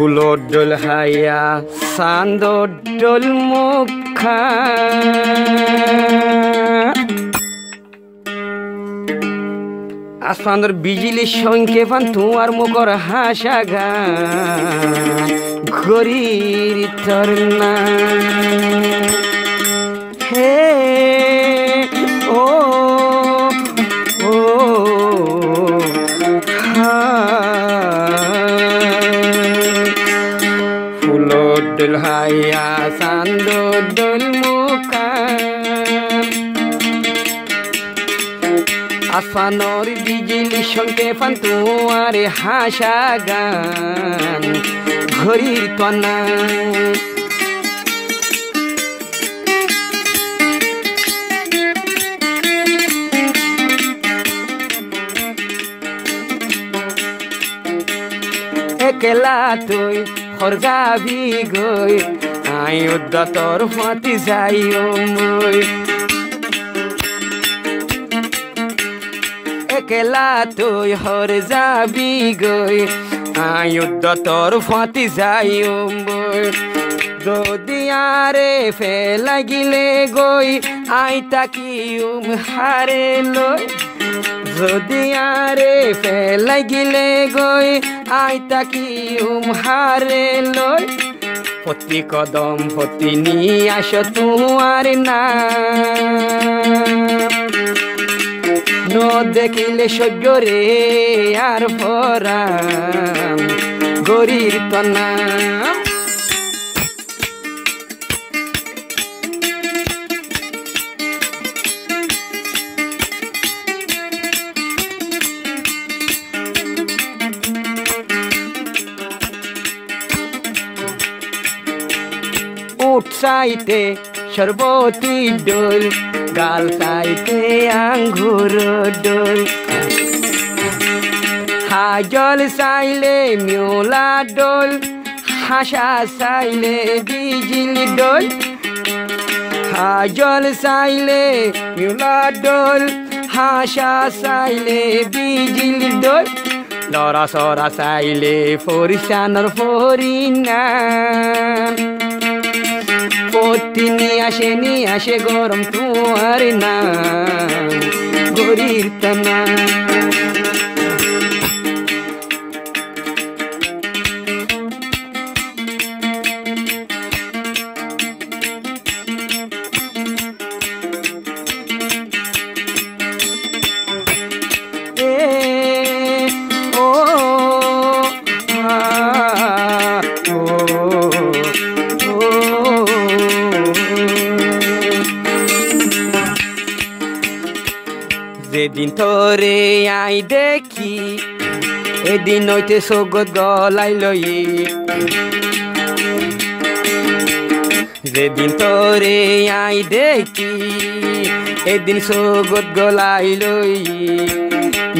ফুলৰ দল হায়া চান্দৰ দল মুখা আসমানেৰ বিজলি সংকে পান তোমাৰ মুখৰ হাসা গান ঘড়িৰ তৰনা হে ও ও ফুলৰ দল হায়া চান্দৰ দল মুখা আসমানের বিজলি সংকে পান তোমার হাসা গান ঘড়ির তনা একলা তুই হরগাবি গই আই উদ্দতর ফাঁতি যাইও মই একলা তুই হর যাবি গই আয়ুদ্ধ তোর ফাঁতি যাইও মই যদি আরে ফে লাগিলে গই আই তাকি হারে লই যদি আরে ফে লাগিলে গই আই তাকি হারে লই প্রতি কদম প্রতি নিয়ে আস তোমার না ন দেখিলে সহ্য রে আর পরাম গরির তনা উঠ চাইতে সর্বতী ডোল গাল চাইতে আঙ্গুর ডোল হাজল চাইলে মিউলা ডোল হাসা চাইলে বিজলি ডোল হাজল চাইলে মিউলা ডোল হাসা চাইলে বিজলি ডোল লরা সরা চাইলে ফরিসানর ফরিনা পতি নিয়ে আসে গরম তোমার নাম গরির তনা যেদিন তোরে আই দেখি এদিন হইতে সগত গলাই লই যেদিন তোরে আই দেখি এদিন সগত গলাই লই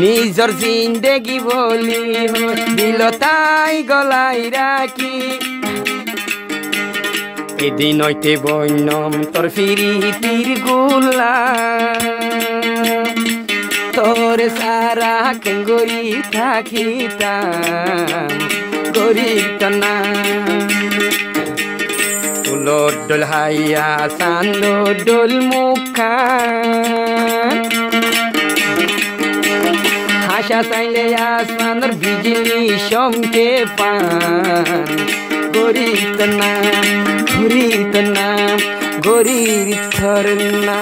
নিজর জিন্দেগি বলি দিল তাই গলাই রাখি এদিন হইতে বন্যম তোর ফিরিতির গুলা তোর সারা কেঙ্গরি থাকিতাম গরির তনা ফুলৰ দল হায়া চান্দৰ দল মুখা হাসা চাইলে আসমানেৰ বিজলি সমকে পান গৰিৰ তনা গৰিৰ তনা গৰিৰ তৰনা